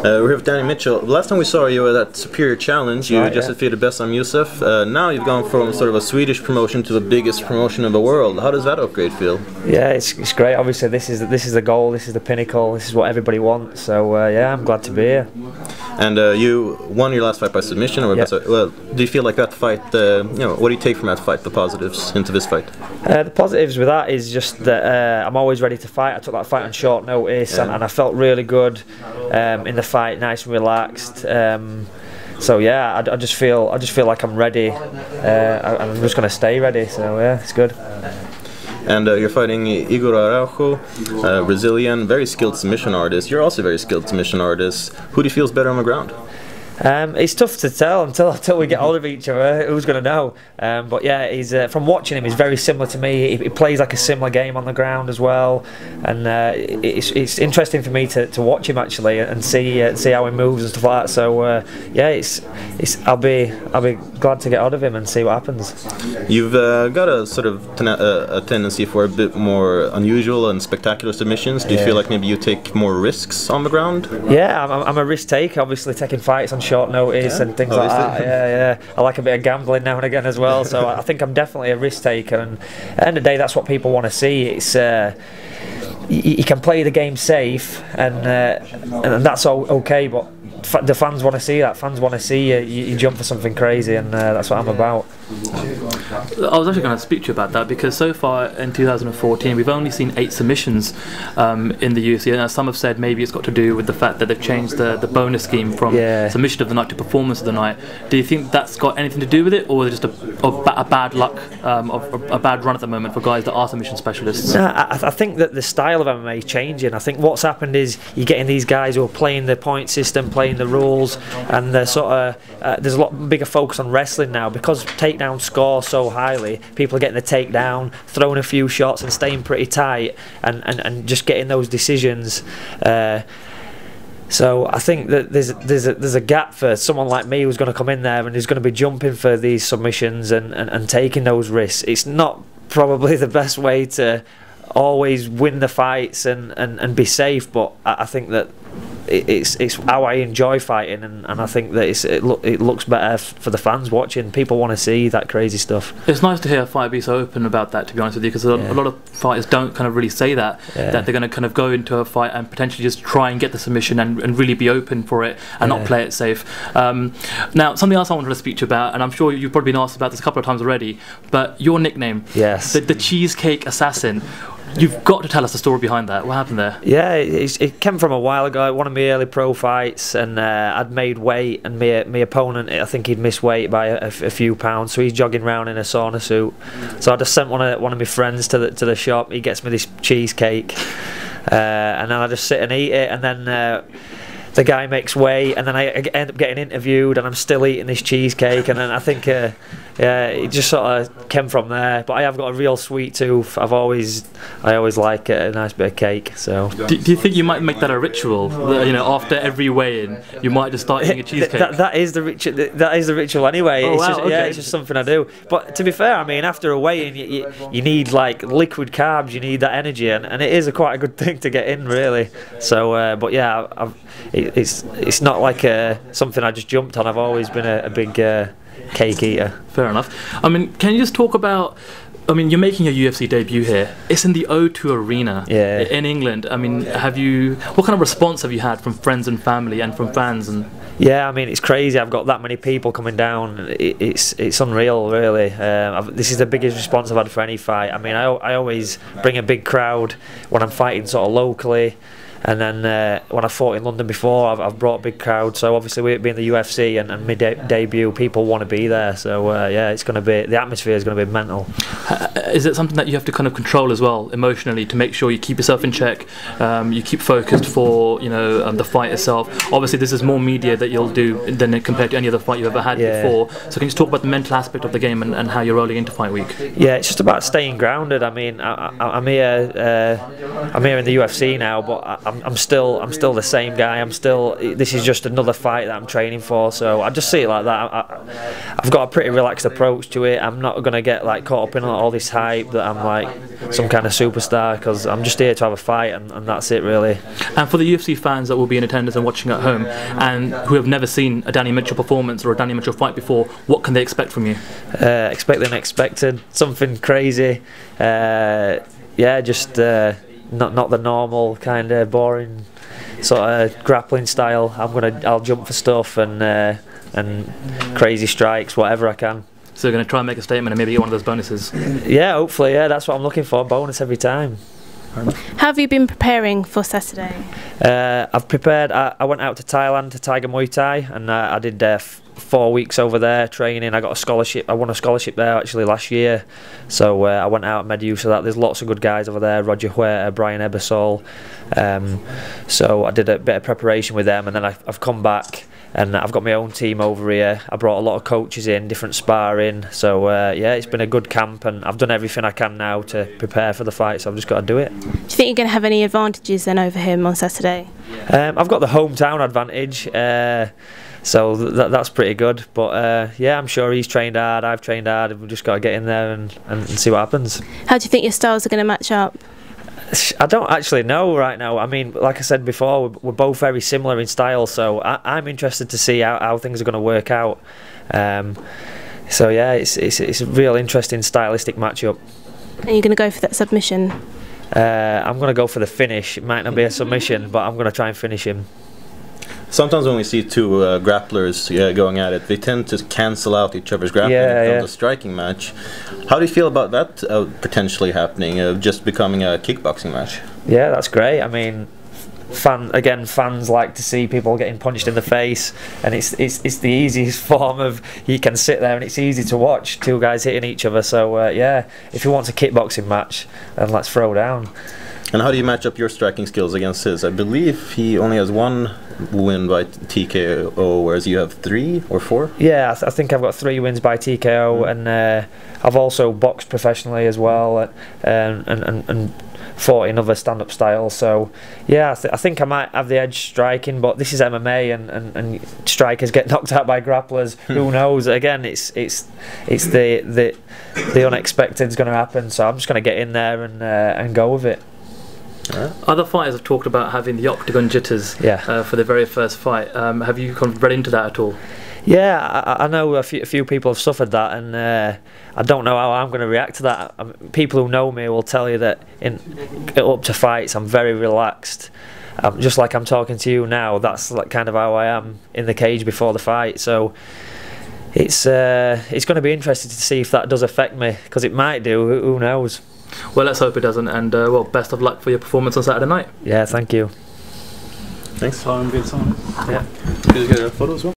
We're here with Danny Mitchell. Last time we saw you at that Superior Challenge, you just defeated Besam Youssef. Now you've gone from sort of a Swedish promotion to the biggest promotion in the world. How does that upgrade feel? Yeah, it's great. Obviously, this is the goal. This is the pinnacle. This is what everybody wants. So yeah, I'm glad to be here. And you won your last fight by submission. Or well, do you feel like that fight? What do you take from that fight? The positives into this fight? The positives with that is just that I'm always ready to fight. I took that fight on short notice, and I felt really good in the fight, nice and relaxed. So yeah, I just feel like I'm ready. I'm just going to stay ready. So yeah, it's good. And you're fighting Igor Araujo, Brazilian, very skilled submission artist. You're also a very skilled submission artist. Who do you feel is better on the ground? It's tough to tell until we get hold of each other. Who's going to know? But yeah, he's from watching him, he's very similar to me. He plays like a similar game on the ground as well, and it's interesting for me to watch him actually and see how he moves and stuff like that. So yeah, I'll be glad to get out of him and see what happens. You've got a sort of a tendency for a bit more unusual and spectacular submissions. Do you feel like maybe you take more risks on the ground? Yeah, I'm a risk taker. Obviously, taking fights on short notice and things like that. Yeah. I like a bit of gambling now and again as well. So I think I'm definitely a risk taker, and at the end of the day, that's what people want to see. It's you can play the game safe, and that's all okay, but the fans want to see that. Fans want to see you jump for something crazy, and that's what I'm about. I was actually going to speak to you about that, because so far in 2014 we've only seen 8 submissions in the UFC, and some have said maybe it's got to do with the fact that they've changed the bonus scheme from submission of the night to performance of the night. Do you think that's got anything to do with it, or is it just a bad luck, a bad run at the moment for guys that are submission specialists? No, I think that the style of MMA is changing. I think what's happened is you're getting these guys who are playing the point system, playing the rules, and they're sort of there's a lot bigger focus on wrestling now, because takedowns score so highly. People are getting the takedown, throwing a few shots and staying pretty tight, and just getting those decisions. So I think that there's a gap for someone like me who's going to come in there and who's going to be jumping for these submissions and taking those risks. It's not probably the best way to always win the fights and be safe, but I think that it's how I enjoy fighting, and I think that it looks better for the fans watching. People want to see that crazy stuff. It's nice to hear a fighter be so open about that, to be honest with you, because a lot of fighters don't kind of really say that, that they're going to kind of go into a fight and potentially just try and get the submission and really be open for it and not play it safe. Now, something else I wanted to speak to you about, and I'm sure you've probably been asked about this a couple of times already, but your nickname, the Cheesecake Assassin. You've got to tell us the story behind that. What happened there? Yeah, it came from a while ago. One of my early pro fights, and I'd made weight, and my opponent, I think he'd missed weight by a few pounds, so he's jogging around in a sauna suit. So I just sent one of my friends to the shop. He gets me this cheesecake, and then I just sit and eat it, and then the guy makes weight, and then I end up getting interviewed, and I'm still eating this cheesecake, and then I think it just sort of came from there. But I have got a real sweet tooth. I always like a nice bit of cake. So do you think you might make that a ritual? You know, after every weigh-in, you might just start eating a cheesecake. That is the ritual. That is the ritual anyway. Oh, it's wow, just, okay. Yeah, it's just something I do. But to be fair, I mean, after a weigh-in, you need like liquid carbs. You need that energy, and it is quite a good thing to get in, really. So, but yeah, it's not like something I just jumped on. I've always been a big cake eater. Fair enough. I mean, can you just talk about, I mean, you're making a UFC debut here. It's in the O2 Arena in England. I mean, what kind of response have you had from friends and family and from fans? And yeah, I mean, it's crazy. I've got that many people coming down. It's unreal, really. This is the biggest response I've had for any fight. I mean, I always bring a big crowd when I'm fighting sort of locally. And then when I fought in London before, I've brought a big crowd. So obviously, with it being the UFC and mid-debut, people want to be there. So yeah, it's going to be, the atmosphere is going to be mental. Is it something that you have to kind of control as well emotionally to make sure you keep yourself in check, you keep focused for the fight itself? Obviously, this is more media that you'll do than compared to any other fight you've ever had before. So can you just talk about the mental aspect of the game and how you're rolling into fight week? Yeah, it's just about staying grounded. I mean, I'm here in the UFC now, but I'm still the same guy. This is just another fight that I'm training for. So I just see it like that. I've got a pretty relaxed approach to it. I'm not gonna get like caught up in all this hype that I'm like some kind of superstar, because I'm just here to have a fight, and that's it really. And for the UFC fans that will be in attendance and watching at home, and who have never seen a Danny Mitchell performance or a Danny Mitchell fight before, what can they expect from you? Expect the unexpected, something crazy. Yeah, just not the normal kind of boring sort of grappling style. I'll jump for stuff and crazy strikes, whatever I can. So you're going to try and make a statement and maybe get one of those bonuses? Yeah, hopefully, yeah, that's what I'm looking for, bonus every time. How have you been preparing for Saturday? I've prepared, I went out to Thailand to Tiger Muay Thai, and I did 4 weeks over there training. I got a scholarship, I won a scholarship there actually last year, so I went out and made use of that. There's lots of good guys over there, Roger Huerta, Brian Ebersol, so I did a bit of preparation with them, and then I've come back and I've got my own team over here. I brought a lot of coaches in, different sparring, so yeah, it's been a good camp, and I've done everything I can now to prepare for the fight, so I've just got to do it. Do you think you're going to have any advantages then over him on Saturday? I've got the hometown advantage, so that's pretty good, but yeah, I'm sure he's trained hard, I've trained hard, we've just got to get in there and see what happens. How do you think your styles are going to match up? I don't actually know right now. I mean, like I said before, we're both very similar in style, so I'm interested to see how things are going to work out. So yeah, it's a real interesting stylistic matchup. And you're going to go for that submission? I'm going to go for the finish. It might not be a submission, but I'm going to try and finish him. Sometimes when we see two grapplers going at it, they tend to cancel out each other's grappling in the striking match. How do you feel about that potentially happening, just becoming a kickboxing match? Yeah, that's great. I mean, fans like to see people getting punched in the face, and it's the easiest form of, you can sit there and it's easy to watch two guys hitting each other. So yeah, if he wants a kickboxing match, then let's throw down. And how do you match up your striking skills against his? I believe he only has 1 win by TKO, whereas you have 3 or 4? Yeah, I think I've got 3 wins by TKO, and I've also boxed professionally as well, and fought in other stand-up styles. So yeah, I think I might have the edge striking, but this is MMA, and strikers get knocked out by grapplers. Who knows? Again, it's the unexpected is going to happen. So I'm just going to get in there and go with it. Other fighters have talked about having the Octagon jitters for their very first fight. Have you kind of read into that at all? Yeah, I know a few people have suffered that, and I don't know how I'm going to react to that. People who know me will tell you that up to fights I'm very relaxed. Just like I'm talking to you now, that's like kind of how I am in the cage before the fight. So it's going to be interesting to see if that does affect me, because it might do. Who knows? Well, let's hope it doesn't, and well, best of luck for your performance on Saturday night. Yeah, thank you. Thanks. Good sign. Yeah. Good to get a photo as well.